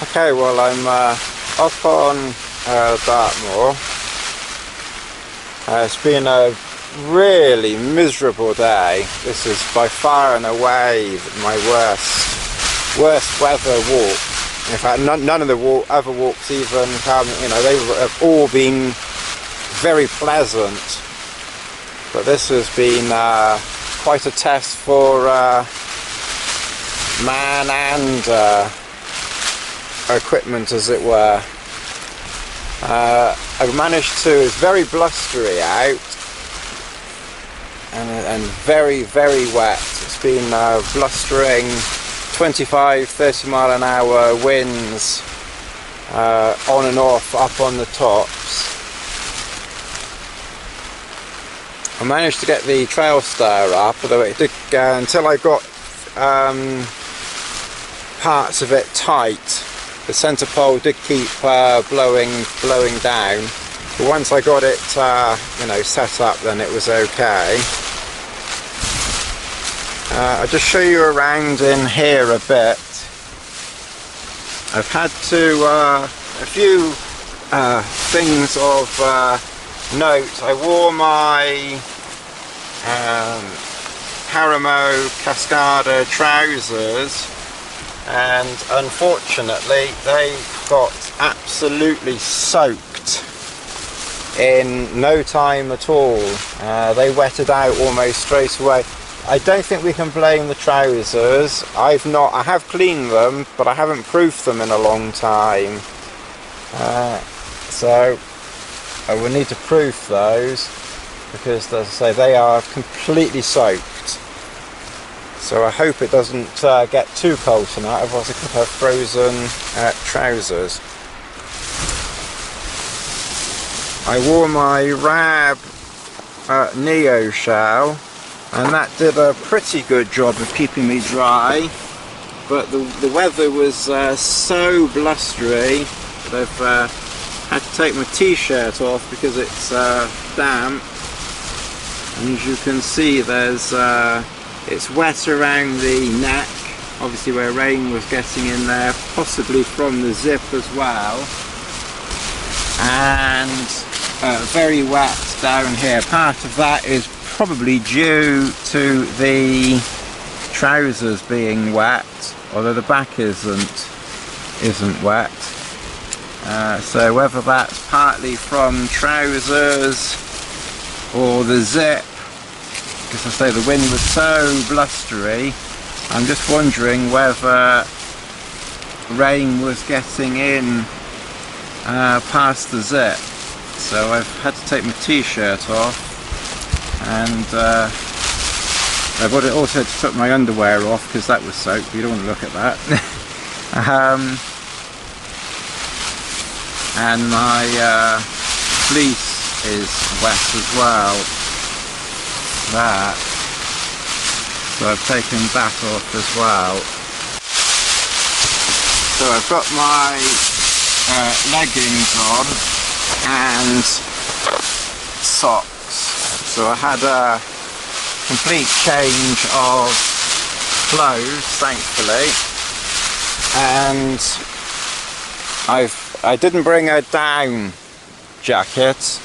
Okay, well I'm up on Dartmoor. It's been a really miserable day. This is by far and away my worst weather walk. In fact, none of the other walks even come, you know, they have all been very pleasant. But this has been quite a test for man and equipment, as it were. I've managed to, it's very blustery out and very wet. It's been blustering 25-30 mile an hour winds on and off up on the tops. I managed to get the trail star up, although it did until I got parts of it tight. The centre pole did keep blowing down, but once I got it you know, set up, then it was okay. I'll just show you around in here a bit. I've had to a few things of note. I wore my Paramo Aspira trousers, and unfortunately they got absolutely soaked in no time at all. They wetted out almost straight away. I don't think we can blame the trousers. I have cleaned them, but I haven't proofed them in a long time. So I will need to proof those, because as I say, they are completely soaked. So I hope it doesn't get too cold tonight, otherwise I could have frozen trousers. I wore my Rab Neo shell, and that did a pretty good job of keeping me dry, but the weather was so blustery that I've had to take my t-shirt off because it's damp. And as you can see, there's it's wet around the neck, obviously where rain was getting in there, possibly from the zip as well, and very wet down here. Part of that is probably due to the trousers being wet, although the back isn't wet. So whether that's partly from trousers or the zip, because I say the wind was so blustery, I'm just wondering whether rain was getting in past the zip. So I've had to take my t-shirt off, and I've also had to put my underwear off because that was soaked. You don't want to look at that. And my fleece is wet as well. So I've taken that off as well. So I've got my leggings on and socks. So I had a complete change of clothes, thankfully, and I didn't bring a down jacket.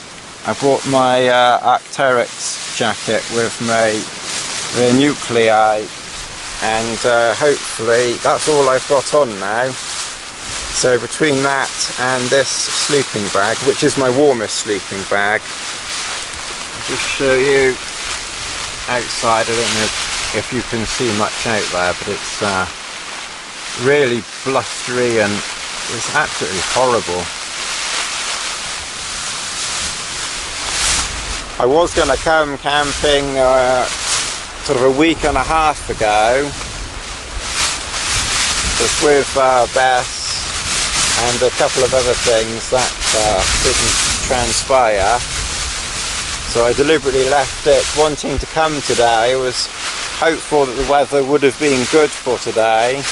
I brought my Arcteryx jacket with the nuclei, and hopefully that's all I've got on now. So between that and this sleeping bag, which is my warmest sleeping bag, I'll just show you outside. I don't know if you can see much out there, but it's really blustery and it's absolutely horrible. I was going to come camping sort of a week and a half ago, just with Bess and a couple of other things that didn't transpire. So I deliberately left it wanting to come today. I was hopeful that the weather would have been good for today,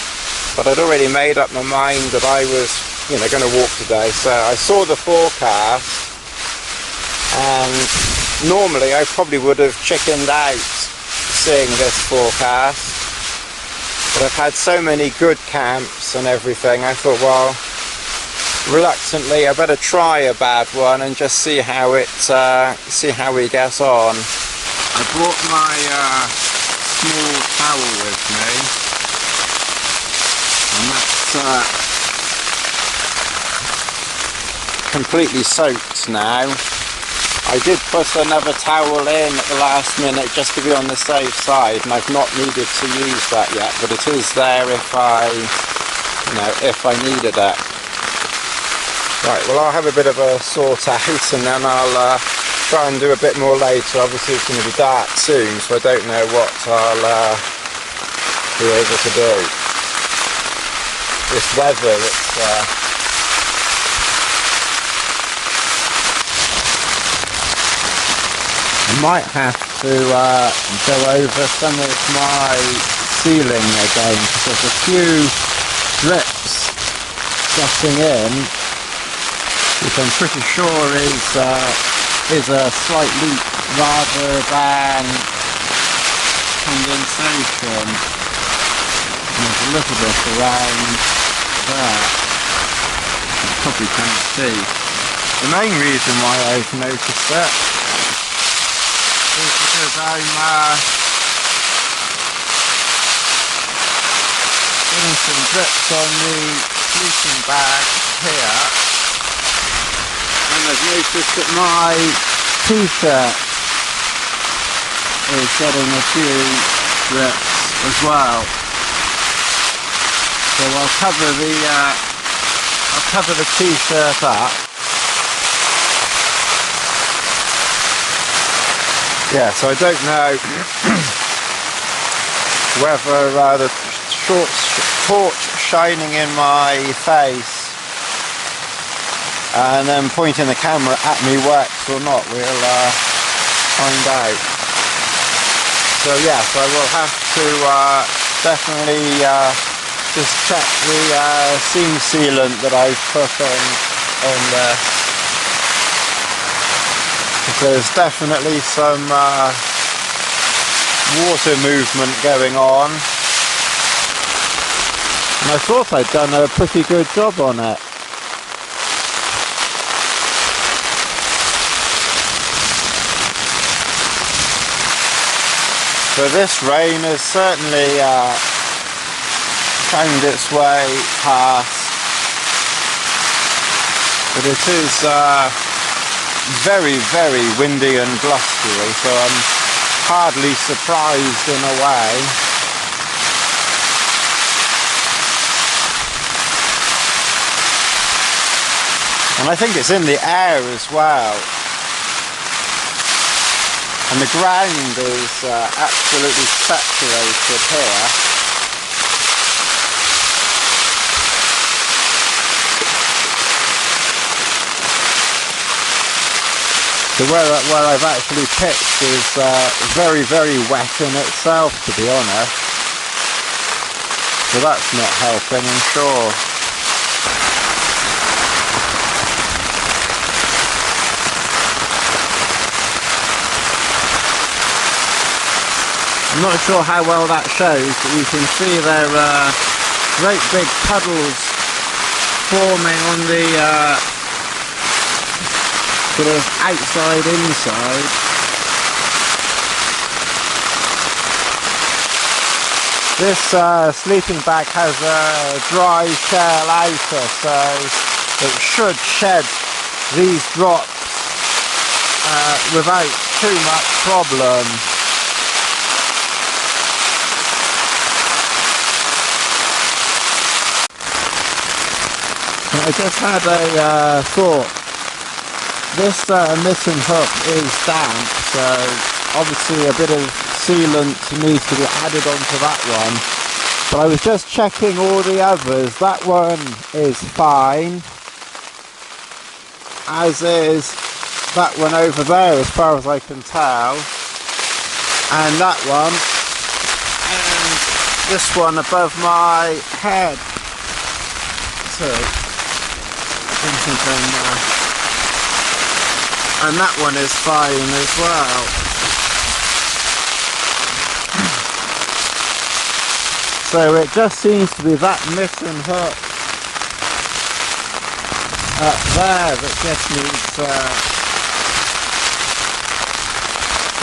but I'd already made up my mind that I was, you know, going to walk today. So I saw the forecast, and normally I probably would have chickened out seeing this forecast, But I've had so many good camps and everything, I thought, well, reluctantly I better try a bad one and just see how it he gets on. I brought my small towel with me, and that's completely soaked now. I did put another towel in at the last minute just to be on the safe side, and I've not needed to use that yet, but it is there if I needed it. Right, well, I'll have a bit of a sort out, and then I'll try and do a bit more later. Obviously it's going to be dark soon, so I don't know what I'll be able to do. This weather, it's I might have to go over some of my sealing again, because there's a few drips getting in, which I'm pretty sure is a slight leak rather than condensation. And there's a little bit around there, you probably can't see. The main reason why I've noticed it is because I'm getting some drips on the sleeping bag here, and I've noticed that my t-shirt is getting a few drips as well. So I'll cover the t-shirt up. Yeah, so I don't know whether the torch shining in my face and then pointing the camera at me works or not. We'll find out. So yes, I will have to definitely just check the seam sealant that I've put on there. There's definitely some water movement going on, and I thought I'd done a pretty good job on it. So this rain has certainly found its way past, but it is very, very windy and blustery, so I'm hardly surprised in a way. And I think it's in the air as well. And the ground is absolutely saturated here. So where I've actually pitched is very, very wet in itself, to be honest. So that's not helping, I'm sure. I'm not sure how well that shows, but you can see there are great big puddles forming on the sort of outside inside. This sleeping bag has a dry shell outer, so it should shed these drops without too much problem. I just had a thought. This mitten hook is damp, so obviously a bit of sealant needs to be added onto that one. But I was just checking all the others. That one is fine, as is that one over there as far as I can tell, and that one, and this one above my head. So I think I'm and that one is fine as well. So it just seems to be that mitten hook up there that just needs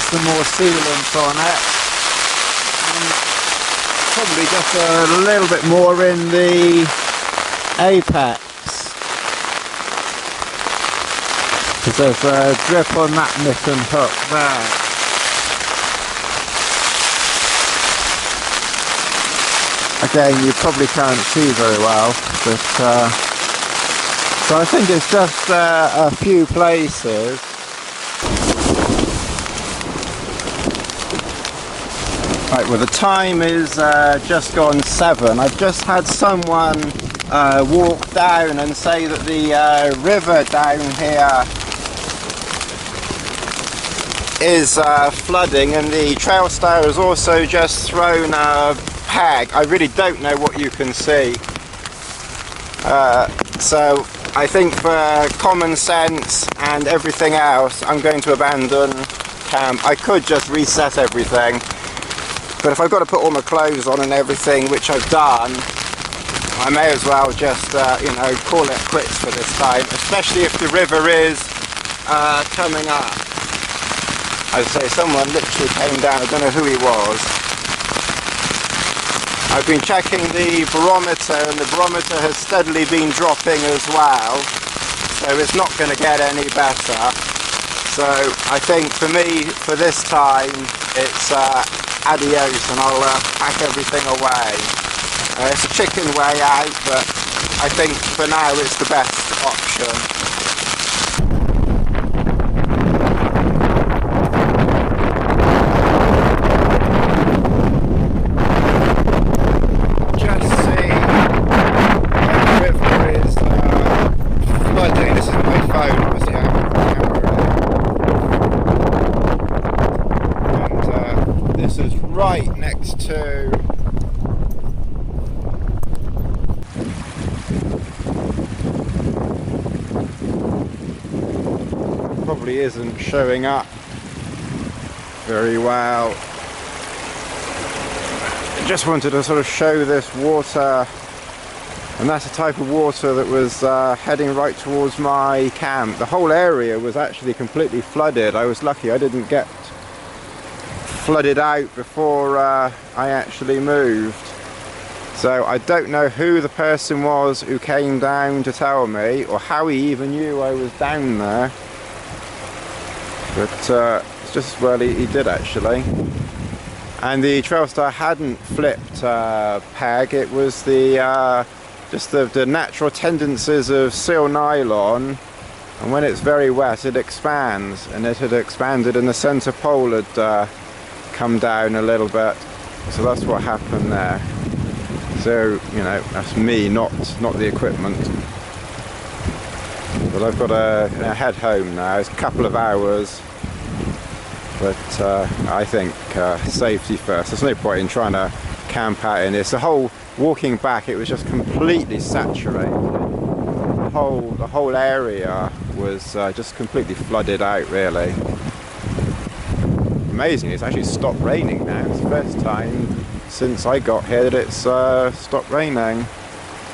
some more sealant on it, and probably just a little bit more in the apex, because there's a drip on that mitten hook there. Again, you probably can't see very well, but so I think it's just a few places. Right, well the time is just gone 7. I've just had someone walk down and say that the river down here is flooding, and the trail star has also just thrown a peg. I really don't know what you can see. So I think for common sense and everything else, I'm going to abandon camp. I could just reset everything, but if I've got to put all my clothes on and everything, which I've done, I may as well just you know, call it quits for this time, especially if the river is coming up. I'd say someone literally came down, I don't know who he was. I've been checking the barometer, and the barometer has steadily been dropping as well, so it's not going to get any better. So I think for me, for this time, it's adios, and I'll pack everything away. It's a chicken way out, but I think for now it's the best option. Right next to probably isn't showing up very well. I just wanted to sort of show this water, and that's the type of water that was heading right towards my camp. The whole area was actually completely flooded. I was lucky I didn't get flooded out before I actually moved. So I don't know who the person was who came down to tell me, or how he even knew I was down there, but it's just, well, he did actually. And the trail star hadn't flipped peg, it was the just the natural tendencies of seal nylon, and when it's very wet it expands, and it had expanded and the centre pole had come down a little bit, so that's what happened there. So, you know, that's me, not the equipment. But I've got to head home now. It's a couple of hours, but I think safety first. There's no point in trying to camp out in this. The whole walking back, it was just completely saturated. The whole area was just completely flooded out, really. Amazingly, it's actually stopped raining now. It's the first time since I got here that it's stopped raining, and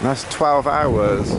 that's 12 hours.